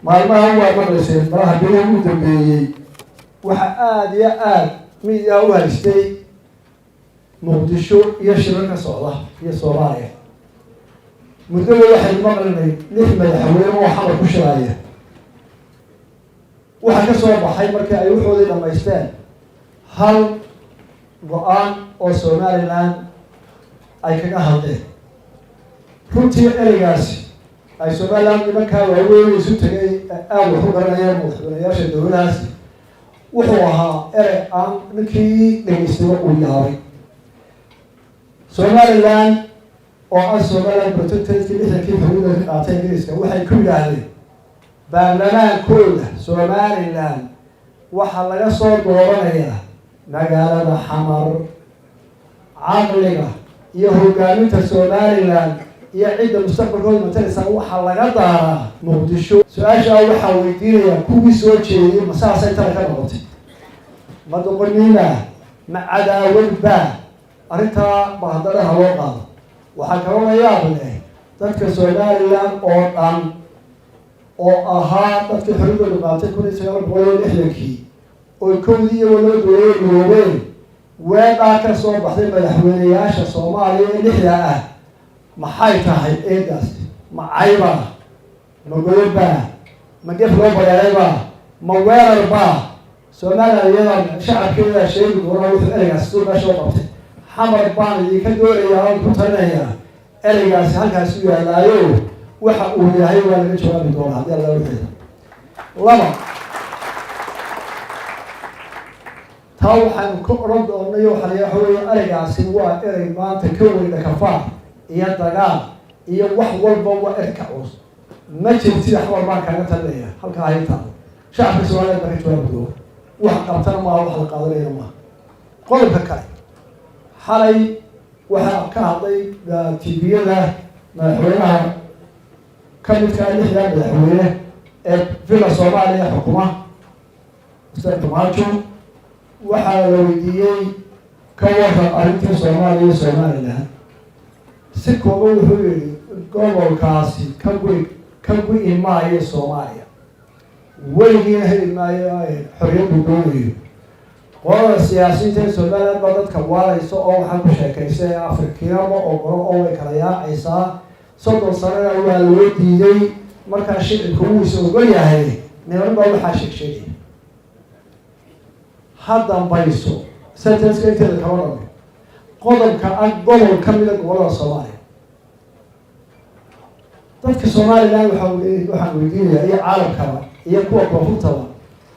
maalmaha waa maqlayseen malaha beri ugu dambeeyey waxa aada iyo aada midiyaa u haystay muqdisho iyo shiro ka socda iyo soomaaliya muddada waxay maqlinay 6 madaxweyne oo xamar ku shiraaya waxaa ka soo baxay markii ay waxoodii dhammaysteen hal go-aan oo Somaliland ay kaga hadleen runtii ereygaasi ay Somaliland nimankaa waaweyn isu tagay aada wax u garanayaan madaxweynayaasha dowladahaasi wuxuu ahaa erey aan ninkii dhegeystiba uu yaabay Somaliland oo ah Somaliland protectorate lixdankii xuduuda ka qaatay Ingiriiska waxay ku yidhaahdeen baarlamaankooda Somaliland waxaa laga soo dooranayaa magaalada xamar caqliga iyo hogaaminta Somaliland iyo cidda mustaqbalkooda mataleysa waxaa laga daaraa muqdisho su-aashaa waxaa weydiinaya kuwii soo jeediyey masaasay tala ka noqotay ma doqoniina ma cadaawad baa arrintaa bahadaraha loo qaado waxaa kaloo la yaab leh dadka Somaliland oo dhan oo ahaa dadkii xorriyadooda qaatay 1960kii oo kowdii iyo laba dowladood midoobeen weedhaa ka soo baxday madaxweynayaasha Soomaaliya ee lixda ah maxay tahay eedaas ma cayba ma goyba ma gef loo bareerayba ma weerarba Somaliland iyada shacabkeeda sheegi doona wuxuu ereygaas soo meesha u qabtay xamar baan idinka doonayaa oo ku talinayaa ereygaasi halkaas u yaalaayo waxa uu yahay waa laga jawaabi doonaa haddii alla wixii laba taa waxaan ku oran doonay waxa la yiraahdo ereygaasi waa erey maanta ka weyn kafaa iyo dagaal iyo wax walba waa erka cus ma jirto sida xamar baan kaaga talinayaa halka ay tahay shacabka Soomaaliyeed baa ka jawaabi doona wax qabtana ma wax la qaadanayo ma qodobka kale xalay waxaa ka hadlay TV-yada madaxweynaha ka midka lixda madaxweyne ee villa Soomaaliya xukuma Mr. Tumajo waxaa la weydiiyey ka warran arrintii Soomaaliya iyo Somaliland si kooban wuxuu yidhi gobolkaasi ka go'i maayo Soomaaliya weligiina heli maayo xorriyaddu doonayo qolada siyaasiyiinta ee Somaliland baa dadka waaraysa oo waxaa ku sheekaysay Afrikiinamo oo qolo oo way kala yaacaysaa 30 sanana waa loo diiday markaa shicibku wuu is ogol yahay niman baa waxaa sheegay haddan bayso sentence-ka inteeda kama dhamo qodobka ah gobol ka mida gobolada Soomaaliya dadka Somaliland waxaan weydiinayaa iyo caalamkaba iyo kuwa koonfurtaba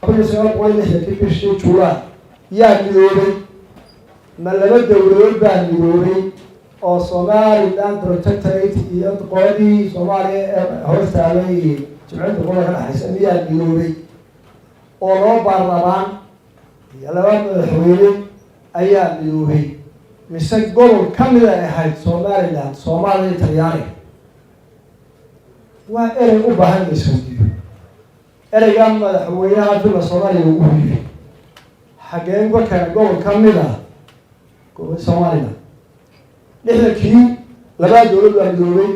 1960 bishii Juulaay yaa midoobay ma laba dowladood baa midoobay oo Somaliland protectorate iyo qoladii Soomaaliya ee hortaabay jimciyadda gobolka dhaxaysa miyaa midoobay oo loo baarlamaan iyo laba madaxweyne ayaa midoobay mise gobol ka mid ay ahayd Somaliland Soomaaliya Talyaani waa erey u baahan la isweydiiyo ereyga madaxweynaha villa Soomaaliya uu yiri xageen ka kala gobol ka mid ah gobol Soomaaliya lixdankii laba dowlad baa midoobay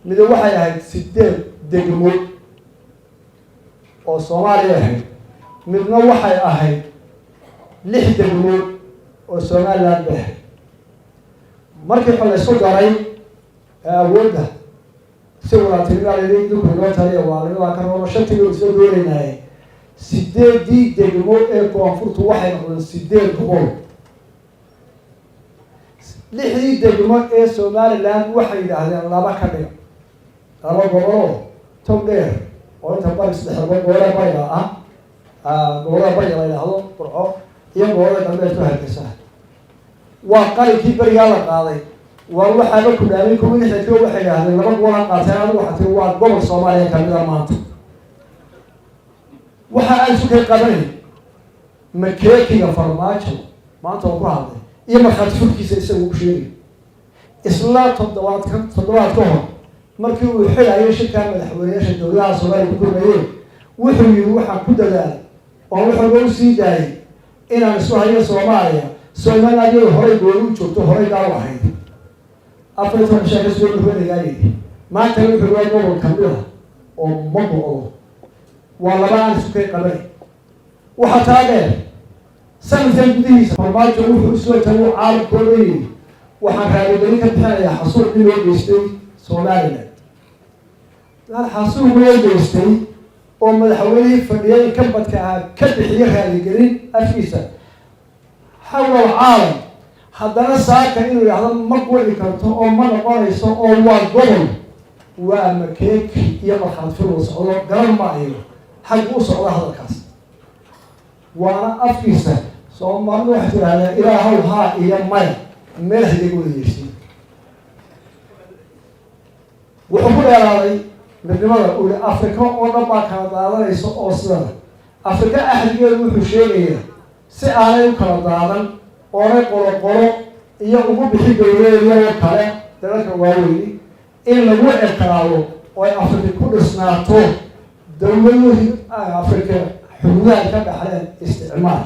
mid waxay ahayd 8 degmo oo Soomaaliya ahayd midna waxay ahayd 6 degmo oo Somaliland ah markii la isku daray awoodda si wada tirada ku loo taliyo waa la ka rabo shantii soo dooranayay 8 degmo ee koonfurtu waxay noqdeen 8 gobol 6 degmo ee Somaliland waxay yiraahdeen laba ka dhig laba gobol togdheer oo inta bari saddex gobol bari gobolada bari la yiraahdo Burco iyo gobolada dambe ku hargeysa waa qarigii bariga la qaaday waa waxa la ku dhaamay kuma nixay waxay yiraahdeen laba gobol qaateen adigu waxa tii waa gobol Soomaaliya ka mid ah maanta waxa ay isku qabanay makeekiga farmaajo maanta oo ku hadlay iyo marxad furkiisa isagu ku sheegay isla toddobaad ka hor markii uu xilay shirka madaxweynaha dowladda Soomaaliya ku kulmayay wuxuu yiri waxa ku dadaalay oo wuxuu u sii daayay inaan soo hayo Soomaaliya Soomaaliya hore go'u joogto hore daaw ahayd Afrika shaqo soo dhaweenayay maanta wuxuu waa gobol ka mid ah oo mago والله أنا سكري قبلي وحتى هذا سنة جديدة فرماجة وحسوة هو عالم كوري وحكى ذلك بحال حصول من وجستي سومالنا لا حصول من وجستي ومن حوالي فديان كبت كبحيها لجرين أفيسة حول العالم حضنا ساكن إنه يعلم مقولي كرتون أو من قارس أو والقبل ومكيك يبقى في الوصول قرن معي حق وصل هذا الكاس وأنا أفيسة سو ما نروح على إله وها يمين ملح يقول يشتي وحبوا على من لماذا أقول أفريقيا أوروبا كانت على يسوع أصلا أفريقيا أحد يقول حشية سأله كانت على قرى يقوم بحجة يوم كله ذلك وارولي إن لو أكلوا وأفريقيا كل سنة دولة أفريقيا حدودها كان حاليا استعمار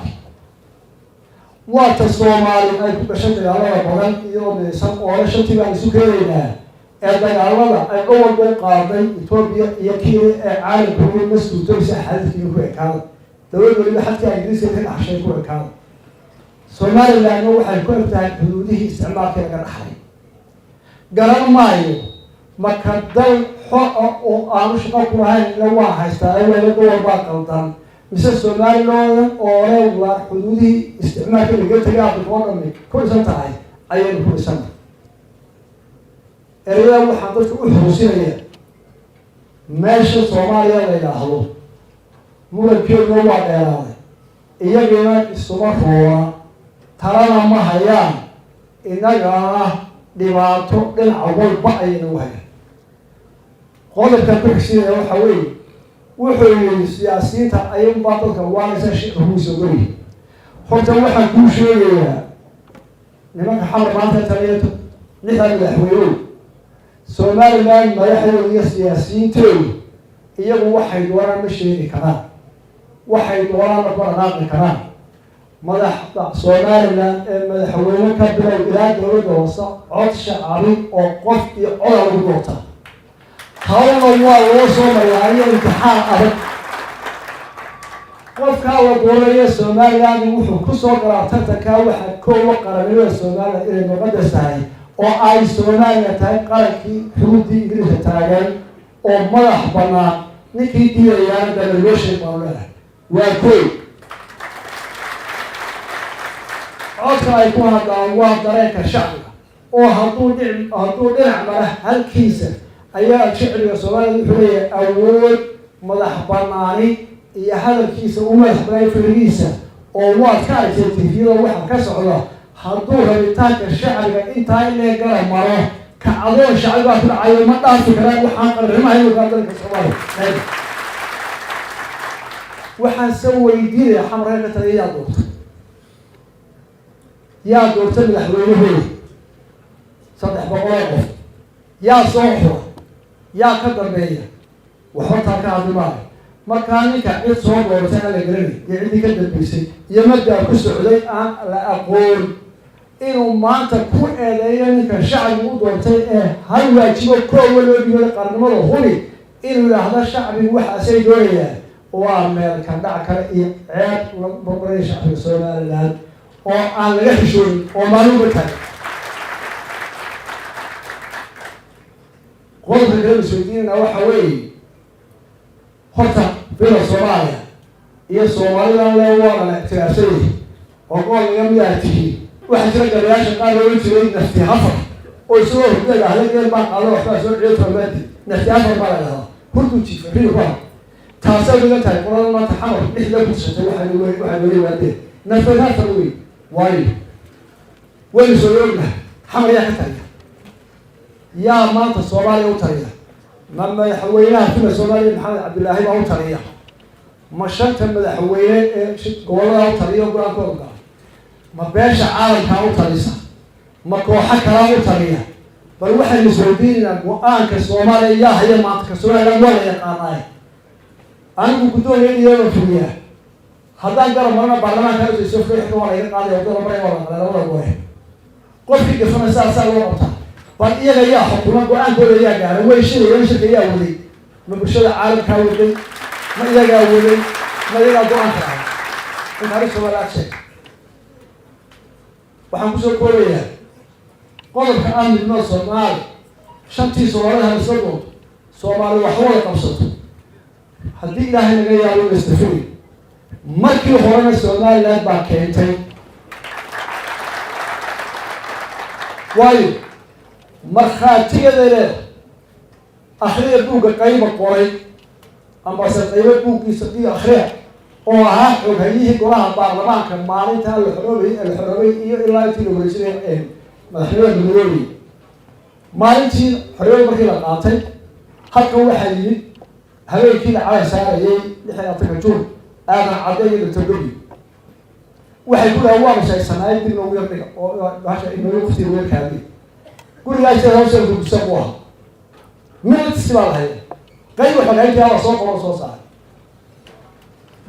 وتصومالي أي بشكل على بعض يوم سام ولا شتى بعد سكرينا هذا على أي أول بقاضي إثيوبيا يكيل عالم كل مسؤول تمسح حدث يقول كذا دولة اللي حتى إنجليز يمكن أحشي يقول كذا صومالي لأنه واحد كل بتاع حدوده استعمار كذا حالي قرن مايو ما كدل حق أو أمش قبل هاي لو واحد استعمل ولا دول باقي مثل سومالي لون أو حدوده استعمال كذا قلت يا أبو فاضل كل سنة هاي أيام كل سنة الرياض وحضرت أحرسية ماشي صوماليا ولا هلو مو الكل هو ده إياه بينا الصباح هو ترى ما هيان إننا دماغه للعوض بقى ينوه قال كبرسي وحوي وحوي السياسيين أيام باطل كوالس شيء هو سوي حتى واحد كل شيء لما حمر ما تريته نحن الحويون سومالي لان ما يحلو السياسيين تلو إياه واحد ورا مشي كمان واحد ورا برنامج كمان مدح سومالي لان مدحوينه كبروا إلى دولة وسط عد شعبي أو قف على الوطن هذا الله وصل يعني امتحان أبد قف كاو دولة سومالي لان وحو كسر قرارتك واحد كو قرنيه سومالي إلى المقدس هاي oo ay Soomaaliya tahay qaranki xuduudii Ingiriiska taagan oo madax banaan ninkii diyaariyay dalweeshay qowlaha waa koy codka ay ku hadlaan waa dareenka shacabka oo hadduu dhinac mara halkiisa ayaa shacabka Soomaaliya wuxuu leeyahay awood madax banaani iyo hadalkiisa u madax banaan firigiisa oo waa ka aragtay waxa ka socda hadduu rabitaanka shacbiga intaa inay garan maro kacdoon shacbiga ku dhacayo ma dhaafi karaan waxaan qarrimahay dalka Soomaaliya waxaan soo weydiiyay xamreega taliya doorta yaa doorta madaxweynaha saddex boqol qof yaa soo xor yaa ka dambeeya waxa taa ka hadlay markaa ninka cid soo doortay la garanay cidii ka dambeysay iyo madda ku socday aan la aqoon inuu maanta ku eedeeyo ninka shacbigu u doontay ee hal waajibo koowa loo dhigo qarnimada huri inuu yidhaahdo shacbigu waxaasay doonayaan waa meel ka dhac kale iyo ceeb barbaray shacbiga Somaliland oo aan laga xishoonin oo maaluba kale qodobka kale soojiina waxa weeye horta bila Soomaaliya iyo Soomaaliland la wada ictiraafay oo qool laga miyaatihi waxa jira garaasha qaar loo jiray nafti hafar oo soo horjeeda halkeen baa qaado waxa soo ciid farmaadi nafti hafar baa lahaa hurdu jiif riiba taasoo laga tahay qolada ma taxamar dhixda ku socday waxa loo waday nafti hafar way soo yoogna xamar yaa ka tariya yaa maanta Soomaaliya u tariya madaxweynaha kuna Soomaaliya Maxamed Cabdullaahi baa u tariya ma shanta madaxweyne ee gobolada u tariya go'aankooda ما بيش عالم كانوا تريسا ما كوحة كلامه تريا بل واحد مسؤولين وآن كسومالي يا هي ما تكسوها ولا يقاناي أنا بقول لي يوم فيها هذا قال مرنا برلمان كانوا يسوفوا يحكوا على يقال يقول ولا بوه قل في كفنا سال وقتها بل إيه يا حكومة وآن قول يا قال ويشيل يا ولي ما بشر عالم كانوا ما يجا ولي ما يجا دوان كراي إن هذا سوى الأشياء وحنقول كوريا قدر كأن الناس صومال شنتي صومالها الصدق صومال وحول قبصته هدي إلهي نجاي يعلو يستفيد مركي هون صومال لا باكينتين وايو مرخاتي ذي أخير بوق قريب قريب أما سقيب بوق يسقي أخير oo ah xogayihii golaha baarlamaanka maalinta la xoroway iyo ilaa intii la wareejiyay madaxweynaha Nairobi maalintii xoroway markii la qaatay halka waxa yimid habeenkii la calaamad saarayay 16 Juun aadan cadeeyay Dr. waxay ku dhawaaqay shaqsanay dib loogu yaqaan oo waxa inuu ku tiriyay kaadi gurigaas hawsha ku sabwa mid sibaalahay qayb waxa ay tahay soo qoro soo saar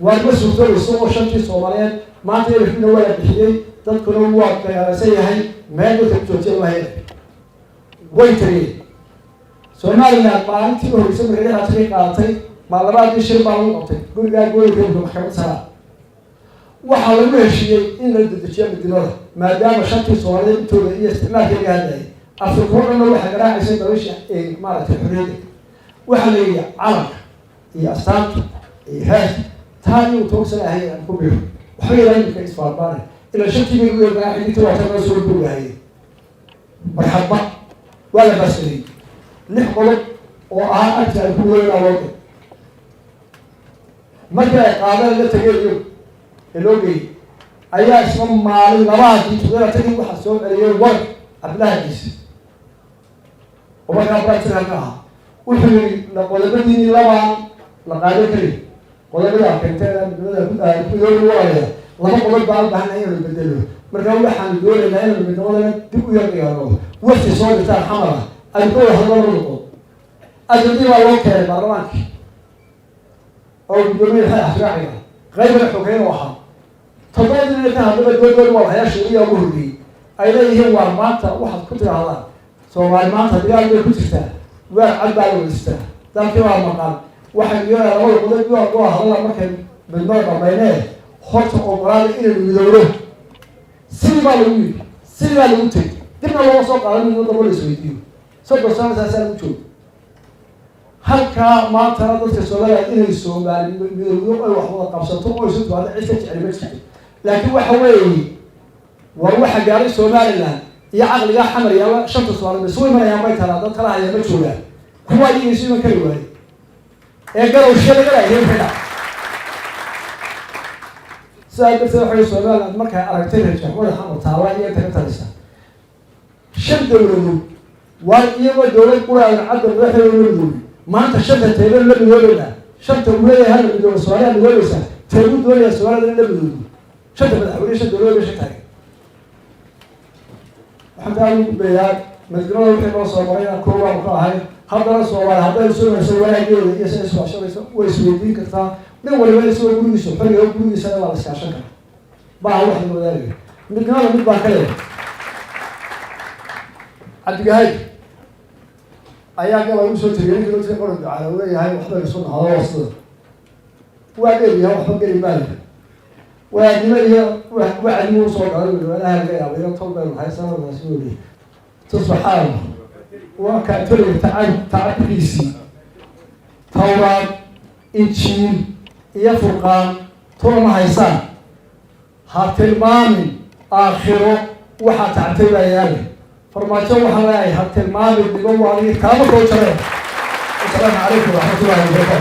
وأنا مسؤول السوق شنتي صوماليين ما تيجي فينا ولا بحيي تذكرون وقت يا سياحي ما يدخل تجوتي وهاي ويتري صوماليين ما أنتي هو يسمى كذا هاتري قاطي ما لبعض يشيل بالون قاطي قول كم محكمة سنة وحاولوا هالشيء إن الدكتور بدينه ما دام شنتي صوماليين تقول يستمر في هذا أفكر إنه واحد راح يصير وش ما رأيت الحرية وحلي عرق هي أستاذ هاي تاني وتوصل هي الكبير وحي لين كيس فارباني إلا شفتي بيقول لك عندي تروح تنزل البلوغ هي مرحبا ولا بس لي نحقل وأنت البلوغ الأول ما جاء قابل للتغيير اللوجي أي اسم مال نباتي تقدر تجيب وحصل عليه ورق أبلاه جيس وما كان برتلها وحي نقول بديني لبان لقاعد كريم ولا كنتنا بدون ورايا لما قلت بعض بحنا هنا بدلوا مركب وحنا دول هنا بدون تبوا يرجعوا وقت صوت تاع حمرة الكل هذا الرقم أجدي والله كان برامج أو بدون الحاجة غير الحكاية واحد تطلع إن كان بدون والله يا شريه وهدي أيضا هو مات واحد كتير على سواء مات هذا كتير وعد بالو لسه ده كده المقام واحد يقول أنا أقول قلت له الله مكان بالمرة بينه خط أمراض إلى المدورة سلبا لوتي تبنا الله صوت على من يضرب السويديو صوت بسام ساسل وشو هل كا ما ترى ضد السؤال إلى السوق بعد المدورة أي واحد قبضته أو يسوي هذا عيسى تعلمت لكن وحوي وروح جاري سؤال لنا يا عقل يا حمر يا شنط السؤال بسوي ما يا ما ترى هي مشهورة هو يسوي ما كيلو قالوا الشيء لا يهمنا سألت سؤال سؤال مركها أركتين الجمع ولا حمر تاوانية تنتلسا شد الولد وإيما دولة قرى عند الرحل الولد ما أنت شد تيبل لم يولنا شد الولد هذا بدون سؤال الولد تيبل دولة سؤال لم يولد شد بالحولي شد الولد بشتاي حتى بيان مدرسة الحين صومالية كوبا مقاهي هذا سؤال هذا يسوي يسوي ويسوي كذا نقول يسوي كل شيء فريق كل شيء ولا شيء عشان بعض واحد من ذلك نقول نبغى كذا عند جاي أيام قبل يسوي تريني كذا تقول على وجه هاي واحدة يسون هذا وصل وأجل يا واحد قريب بالي وعد مو صوت على ولا هذا يا ويا طول هاي سنة مسؤولي تصبح حاله وكأتولي تعبيسي توراة إنجيل يا فرقان طول هيسان هاتلمامي آخره وحتعتبر يعني فرماتو وحلاي هاتلمامي بقوة عليه كامل كوتره السلام عليكم ورحمة الله وبركاته